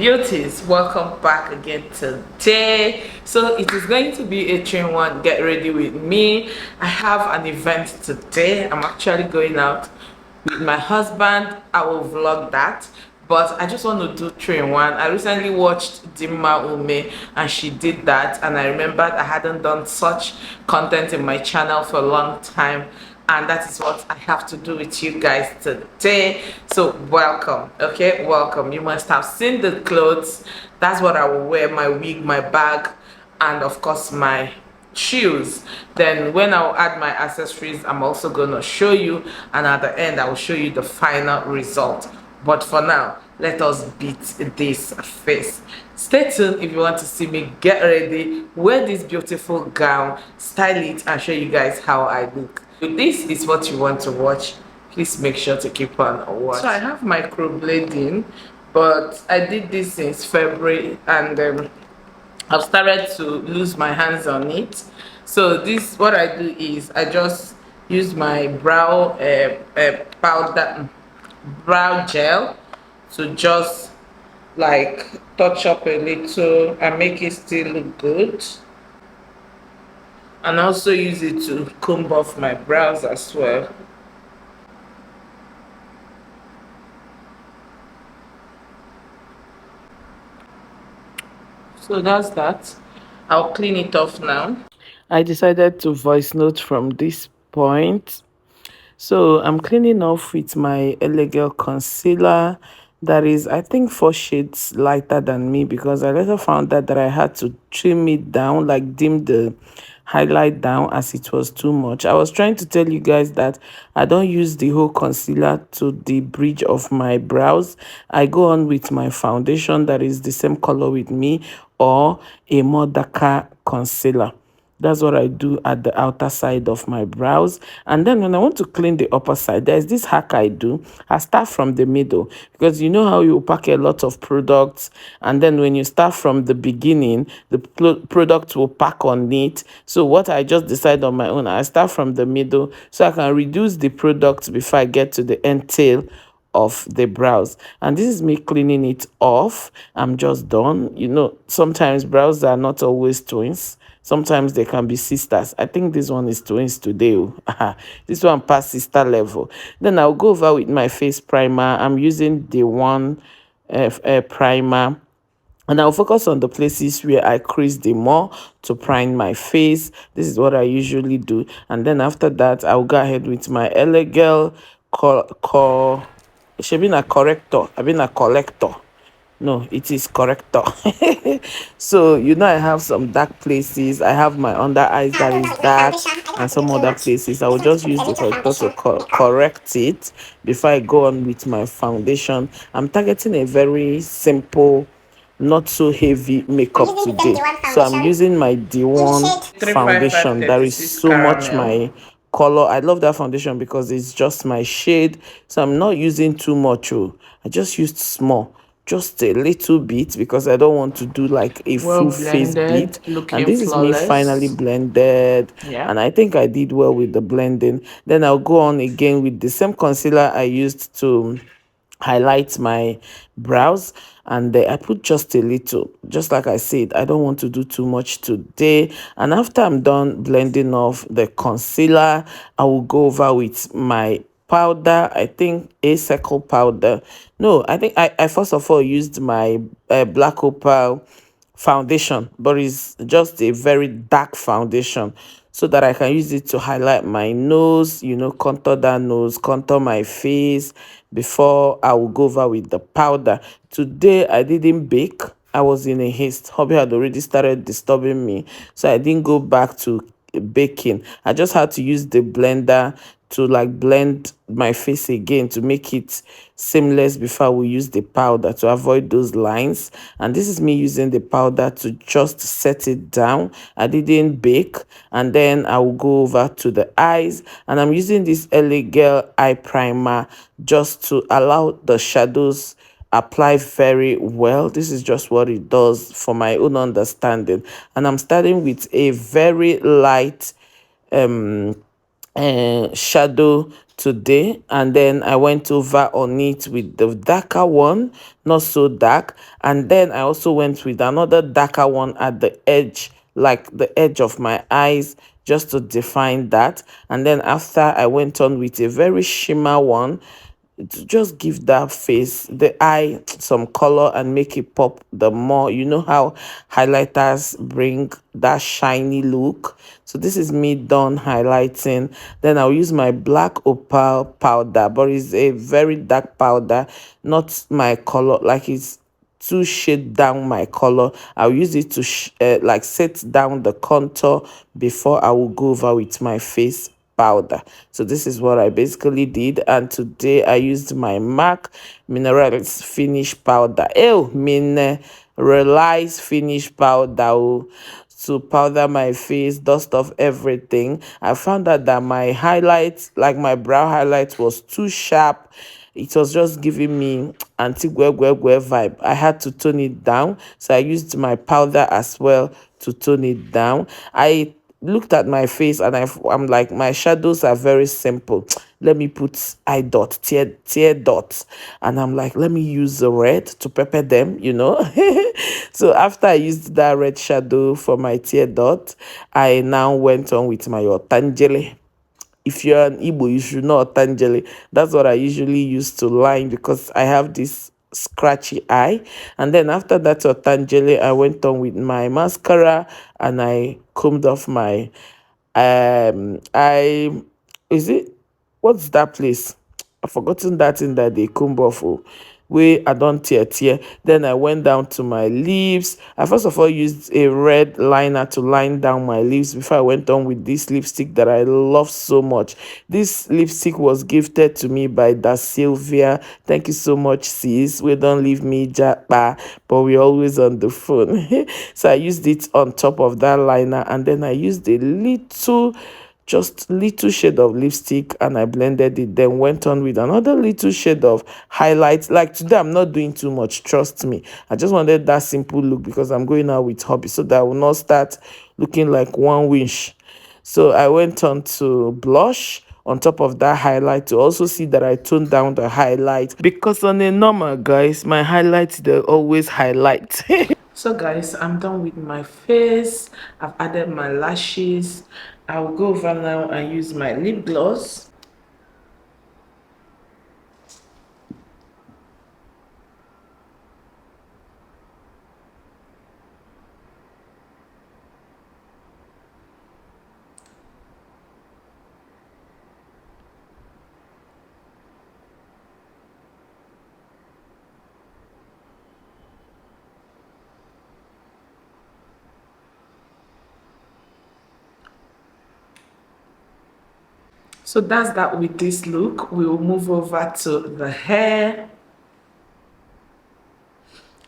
Beauties, welcome back again today. So it is going to be a 3-in-1 get ready with me. I have an event today. I'm actually going out with my husband. I will vlog that, but I just want to do 3-in-1. I recently watched Dimma Ume and she did that, and I remembered I hadn't done such content in my channel for a long time, and that is what I have to do with you guys today. So welcome. Okay, welcome. You must have seen the clothes. That's what I will wear: my wig, my bag, and of course my shoes. Then when I'll add my accessories, I'm also gonna show you, and at the end I will show you the final result. But for now, let us beat this face. Stay tuned if you want to see me get ready, wear this beautiful gown, style it, and show you guys how I look. If this is what you want to watch, please make sure to keep on watch. So I have microblading, but I did this since February, and I've started to lose my hands on it. So this, what I do is I just use my brow gel to just like touch up a little and make it still look good, and also use it to comb off my brows as well. So that's that. I'll clean it off now. I decided to voice note from this point. So I'm cleaning off with my Elegel concealer that is, I think, 4 shades lighter than me, because I later found that I had to trim it down, like dim the highlight down as it was too much. I was trying to tell you guys that I don't use the whole concealer to the bridge of my brows. I go on with my foundation that is the same color with me, or a more darker concealer. That's what I do at the outer side of my brows. And then when I want to clean the upper side, there's this hack I do. I start from the middle, because you know how you pack a lot of products, and then when you start from the beginning, the product will pack on it. So what I just decide on my own, I start from the middle so I can reduce the product before I get to the end tail of the brows. And this is me cleaning it off. I'm just done. You know, sometimes brows are not always twins. Sometimes they can be sisters. I think this one is twins today. This one past sister level. Then I'll go over with my face primer. I'm using the one primer, and I'll focus on the places where I crease the more to prime my face. This is what I usually do. And then after that, I'll go ahead with my Elegel it should be a corrector. I've been a collector. No, it is corrector. So you know, I have some dark places. I have my under eyes that is dark, and some other places. I will just use the corrector to correct it before I go on with my foundation. I'm targeting a very simple, not so heavy makeup today. So I'm using my D1 foundation. That is so much my color. I love that foundation because it's just my shade. So I'm not using too much. I just used small, just a little bit, because I don't want to do like a full face beat. And this is me finally blended. Yeah. And I think I did well with the blending. Then I'll go on again with the same concealer I used to highlight my brows, and I put just a little. Just like I said, I don't want to do too much today. And after I'm done blending off the concealer, I will go over with my powder. I think a circle powder. No, I think I first of all used my black opal foundation, but it's just a very dark foundation, so that I can use it to highlight my nose, you know, contour that nose, contour my face before I will go over with the powder. Today I didn't bake. I was in a haste. Hobby had already started disturbing me, so I didn't go back to baking. I just had to use the blender to like blend my face again to make it seamless before we use the powder, to avoid those lines. And this is me using the powder to just set it down. I didn't bake. And then I will go over to the eyes, and I'm using this Elegel eye primer just to allow the shadows apply very well. This is just what it does for my own understanding. And I'm starting with a very light shadow today, and then I went over on it with the darker one, not so dark, and then I also went with another darker one at the edge, like the edge of my eyes, just to define that. And then after, I went on with a very shimmer one to just give that face, the eye, some color and make it pop the more. You know how highlighters bring that shiny look? So this is me done highlighting. Then I'll use my black opal powder, but it's a very dark powder, not my color, like it's to shade down my color. I'll use it to like set down the contour before I will go over with my face powder. So this is what I basically did, and today I used my MAC Minerals Finish Powder. Mineralize Finish Powder to powder my face, dust off everything. I found out that my highlights, like my brow highlight, was too sharp. It was just giving me anti-gwe vibe. I had to tone it down, so I used my powder as well to tone it down. I looked at my face and I'm like, my shadows are very simple. Let me put eye dot, tear dots. And I'm like, let me use the red to pepper them, you know. So after I used that red shadow for my tear dot, I now went on with my Otangele. If you're an Igbo, you should know Otangele. That's what I usually use to line because I have this scratchy eye. And then after that Otangele, I went on with my mascara and I combed off my I is it what's that place? I've forgotten that thing that they comb off. Oh, where I don't tear. Then I went down to my lips. I first of all used a red liner to line down my lips before I went on with this lipstick that I love so much. This lipstick was gifted to me by Da Sylvia. Thank you so much, sis. We don't leave me japa, but we're always on the phone. So I used it on top of that liner, and then I used a little, just little shade of lipstick, and I blended it, then went on with another little shade of highlights. Like today I'm not doing too much, trust me. I just wanted that simple look because I'm going out with hubby, so that I will not start looking like one wish. So I went on to blush on top of that highlight to also see that I toned down the highlight, because on a normal, guys, my highlights, they always highlight. So guys, I'm done with my face. I've added my lashes. I'll go over now and use my lip gloss. So that's that with this look. We will move over to the hair.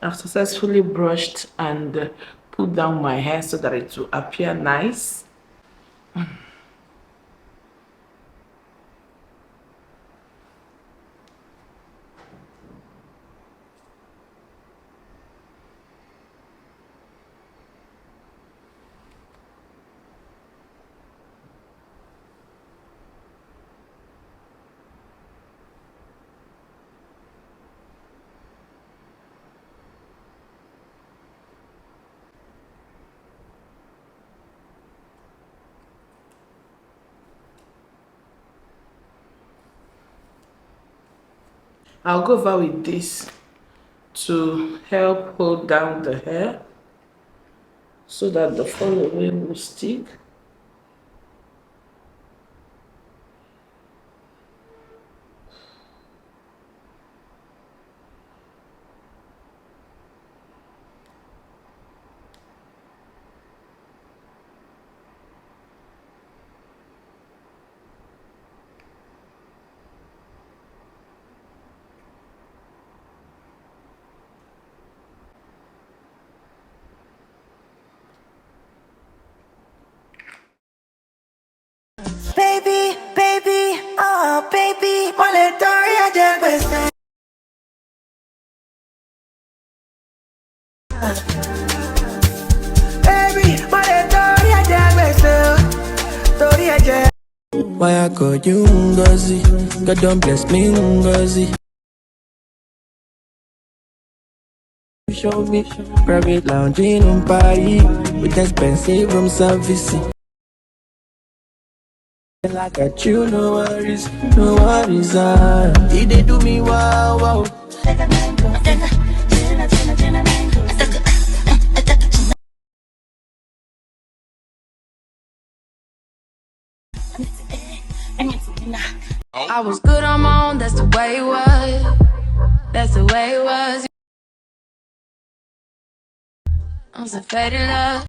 I've successfully brushed and put down my hair so that it will appear nice. I'll go over with this to help hold down the hair so that the fall away will stick. Baby, oh baby, Moletoria del West. Baby, Moletoria del West. Toria del Why I call you Ngozi? God don't bless me Ngozi. Show me private lounge in Paris with expensive room service. Like a you, no worries, no worries. They do me wow wow. I was good on my own, that's the way it was. That's the way it was. I'm so faded love.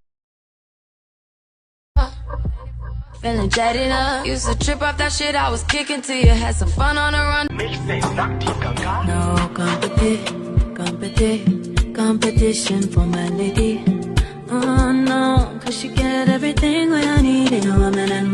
Feeling jaded up. Used to trip off that shit I was kicking till you had some fun on the run. No competition for my lady. Oh no, cause she get everything when I need it. No woman and